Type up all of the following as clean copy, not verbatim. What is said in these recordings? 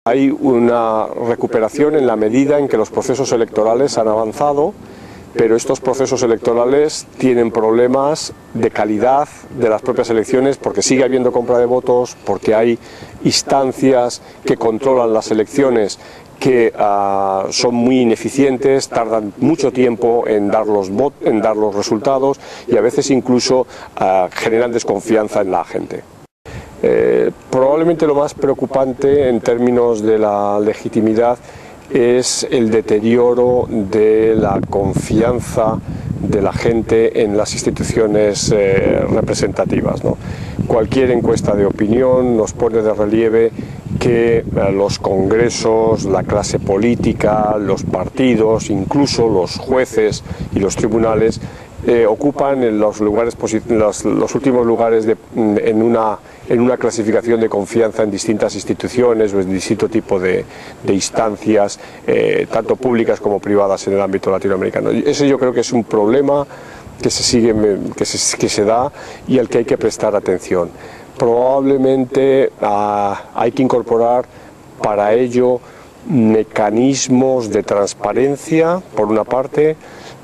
Hay una recuperación en la medida en que los procesos electorales han avanzado, pero estos procesos electorales tienen problemas de calidad de las propias elecciones porque sigue habiendo compra de votos, porque hay instancias que controlan las elecciones que son muy ineficientes, tardan mucho tiempo en dar los resultados y a veces incluso generan desconfianza en la gente. Probablemente lo más preocupante en términos de la legitimidad es el deterioro de la confianza de la gente en las instituciones representativas, ¿no? Cualquier encuesta de opinión nos pone de relieve que los congresos, la clase política, los partidos, incluso los jueces y los tribunales ocupan en los últimos lugares en una clasificación de confianza en distintas instituciones o en distinto tipo de instancias, tanto públicas como privadas en el ámbito latinoamericano. Ese yo creo que es un problema que se da y al que hay que prestar atención. Probablemente hay que incorporar para ello mecanismos de transparencia, por una parte,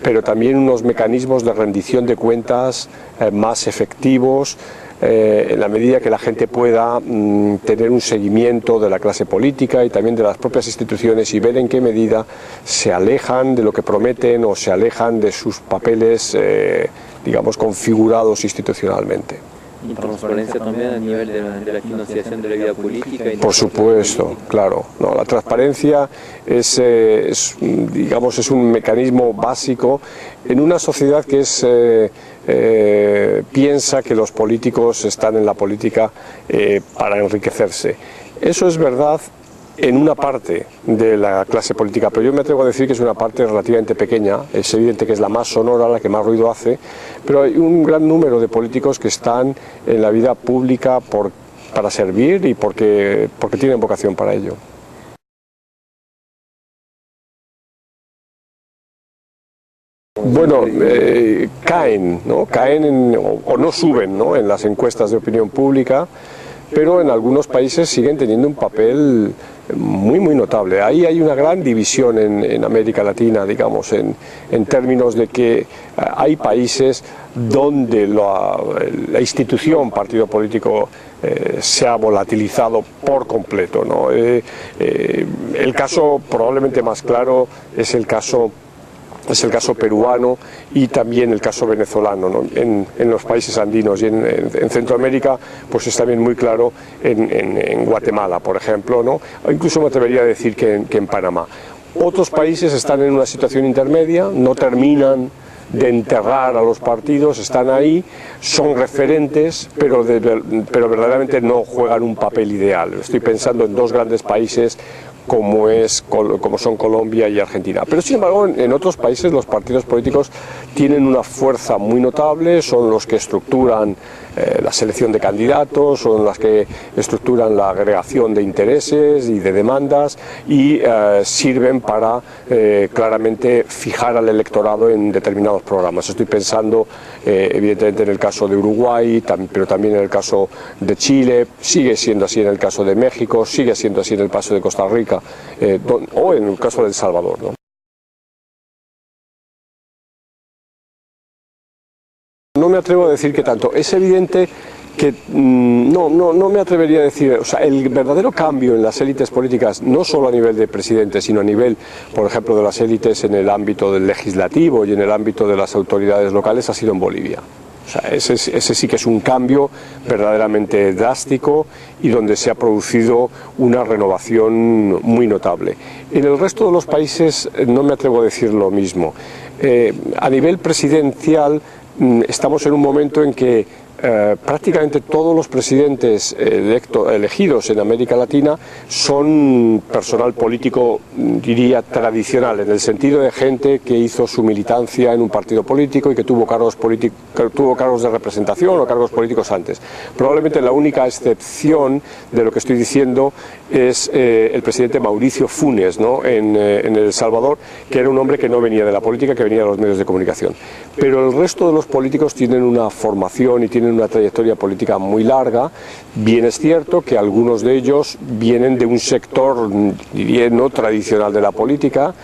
pero también unos mecanismos de rendición de cuentas más efectivos, en la medida que la gente pueda tener un seguimiento de la clase política y también de las propias instituciones y ver en qué medida se alejan de lo que prometen o se alejan de sus papeles, digamos, configurados institucionalmente. Y transparencia también a nivel de la financiación de la vida política. Por supuesto, claro. No, la transparencia es un mecanismo básico en una sociedad que piensa que los políticos están en la política para enriquecerse. Eso es verdad en una parte de la clase política, pero yo me atrevo a decir que es una parte relativamente pequeña. Es evidente que es la más sonora, la que más ruido hace, pero hay un gran número de políticos que están en la vida pública para servir y porque tienen vocación para ello. Bueno, caen, ¿no? O no suben, ¿no?, en las encuestas de opinión pública, pero en algunos países siguen teniendo un papel muy notable. Ahí hay una gran división en América Latina, digamos, en términos de que hay países donde la institución partido político se ha volatilizado por completo, ¿no? El caso probablemente más claro es el caso peruano y también el caso venezolano, ¿no? En los países andinos y en Centroamérica pues es también muy claro en Guatemala, por ejemplo, ¿no? O incluso me atrevería a decir que en Panamá. Otros países están en una situación intermedia, no terminan de enterrar a los partidos, están ahí, son referentes, pero verdaderamente no juegan un papel ideal. Estoy pensando en dos grandes países como son Colombia y Argentina. Pero sin embargo, en otros países los partidos políticos tienen una fuerza muy notable, son los que estructuran la selección de candidatos, son las que estructuran la agregación de intereses y de demandas y sirven para claramente fijar al electorado en determinados programas. Estoy pensando evidentemente en el caso de Uruguay, pero también en el caso de Chile, sigue siendo así en el caso de México, sigue siendo así en el caso de Costa Rica o en el caso de El Salvador, ¿no? No me atrevo a decir que tanto. Es evidente que no me atrevería a decir, o sea, el verdadero cambio en las élites políticas, no solo a nivel de presidente, sino a nivel, por ejemplo, de las élites en el ámbito del legislativo y en el ámbito de las autoridades locales, ha sido en Bolivia. O sea, ese sí que es un cambio verdaderamente drástico y donde se ha producido una renovación muy notable. En el resto de los países no me atrevo a decir lo mismo. A nivel presidencial estamos en un momento en que prácticamente todos los presidentes elegidos en América Latina son personal político, diría, tradicional, en el sentido de gente que hizo su militancia en un partido político y que tuvo cargos de representación o cargos políticos antes. Probablemente la única excepción de lo que estoy diciendo es el presidente Mauricio Funes, ¿no?, en El Salvador, que era un hombre que no venía de la política, que venía de los medios de comunicación. Pero el resto de los políticos tienen una formación y tienen tienen una trayectoria política muy larga. Bien es cierto que algunos de ellos vienen de un sector, diría, no tradicional de la política,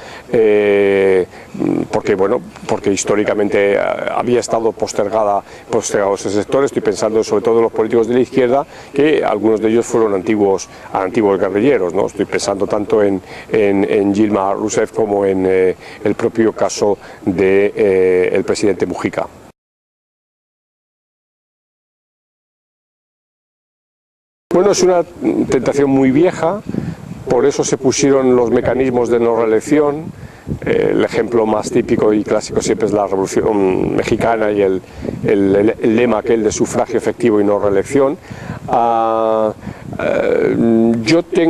porque históricamente había estado postergado ese sector. Estoy pensando sobre todo en los políticos de la izquierda, que algunos de ellos fueron antiguos guerrilleros, ¿no? Estoy pensando tanto en Dilma Rousseff como en el propio caso del presidente Mujica. Bueno, es una tentación muy vieja, por eso se pusieron los mecanismos de no reelección. El ejemplo más típico y clásico siempre es la Revolución Mexicana y el lema aquel de sufragio efectivo y no reelección.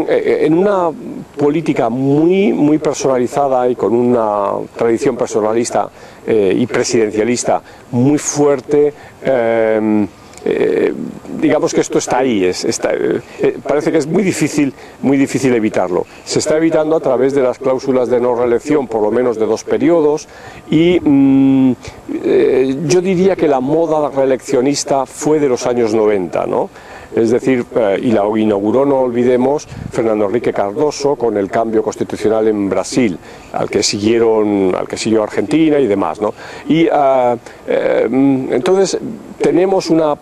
En una política muy personalizada y con una tradición personalista y presidencialista muy fuerte, digamos que esto está ahí, parece que es muy difícil evitarlo. Se está evitando a través de las cláusulas de no reelección, por lo menos de 2 periodos, y yo diría que la moda reeleccionista fue de los años 90, ¿no? Es decir, y la inauguró, no olvidemos, Fernando Henrique Cardoso con el cambio constitucional en Brasil, al que siguió Argentina y demás, ¿no? Y entonces tenemos una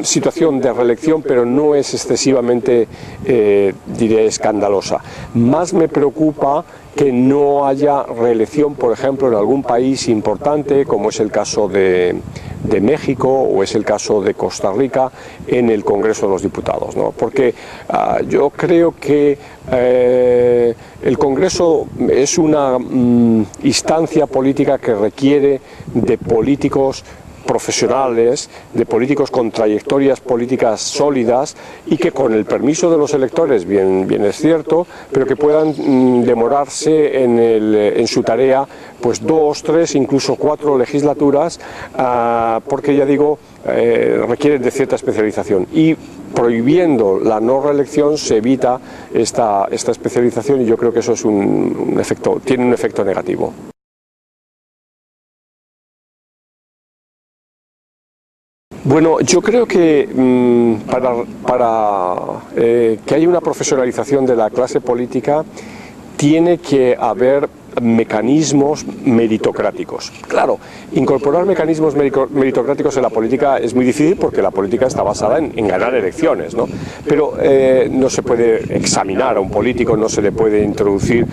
situación de reelección, pero no es excesivamente, diré, escandalosa. Más me preocupa que no haya reelección, por ejemplo, en algún país importante, como es el caso de México o es el caso de Costa Rica, en el Congreso de los Diputados, ¿no? Porque yo creo que el Congreso es una instancia política que requiere de políticos profesionales, de políticos con trayectorias políticas sólidas y que con el permiso de los electores, bien es cierto, pero que puedan demorarse en su tarea pues 2, 3, incluso 4 legislaturas, porque ya digo, requieren de cierta especialización. Y prohibiendo la no reelección se evita esta especialización, y yo creo que eso es tiene un efecto negativo. Bueno, yo creo que para que haya una profesionalización de la clase política tiene que haber mecanismos meritocráticos. Claro, incorporar mecanismos meritocráticos en la política es muy difícil porque la política está basada en ganar elecciones, ¿no? Pero no se puede examinar a un político, no se le puede introducir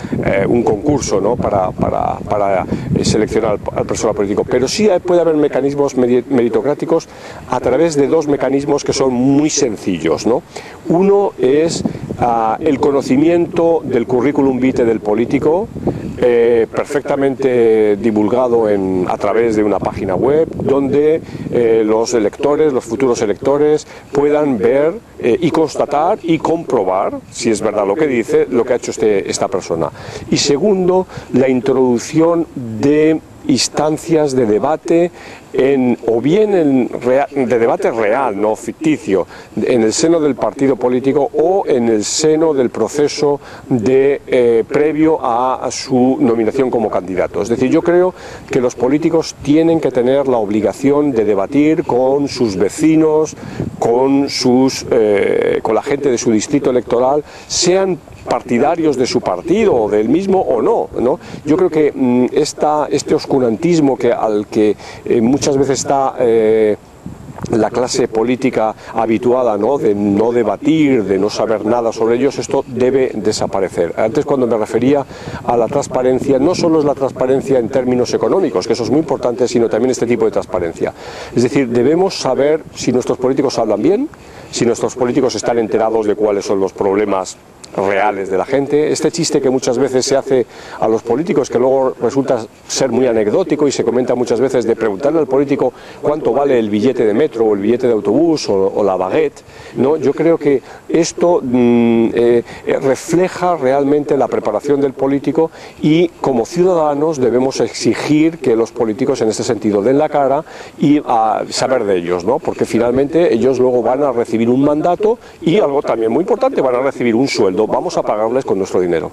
un concurso, ¿no? para seleccionar al personal político. Pero sí puede haber mecanismos meritocráticos a través de 2 mecanismos que son muy sencillos, ¿no? Uno es el conocimiento del currículum vitae del político, perfectamente divulgado a través de una página web donde los electores, los futuros electores puedan ver y constatar y comprobar si es verdad lo que dice, lo que ha hecho esta persona. Y segundo, la introducción de instancias de debate de debate real, no ficticio, en el seno del partido político o en el seno del proceso previo a su nominación como candidato. Es decir, yo creo que los políticos tienen que tener la obligación de debatir con sus vecinos, con la gente de su distrito electoral, sean partidarios de su partido o del mismo o no, ¿no? Yo creo que este oscurantismo al que muchas veces está la clase política habituada, ¿no? De no debatir, de no saber nada sobre ellos, esto debe desaparecer. Antes, cuando me refería a la transparencia, no solo es la transparencia en términos económicos, que eso es muy importante, sino también este tipo de transparencia. Es decir, debemos saber si nuestros políticos hablan bien, si nuestros políticos están enterados de cuáles son los problemas reales de la gente. Este chiste que muchas veces se hace a los políticos, que luego resulta ser muy anecdótico y se comenta muchas veces, de preguntarle al político cuánto vale el billete de metro o el billete de autobús o la baguette, ¿no? Yo creo que esto refleja realmente la preparación del político, y como ciudadanos debemos exigir que los políticos en este sentido den la cara y saber de ellos, ¿no? Porque finalmente ellos luego van a recibir un mandato y, algo también muy importante, van a recibir un sueldo. Vamos a pagarles con nuestro dinero.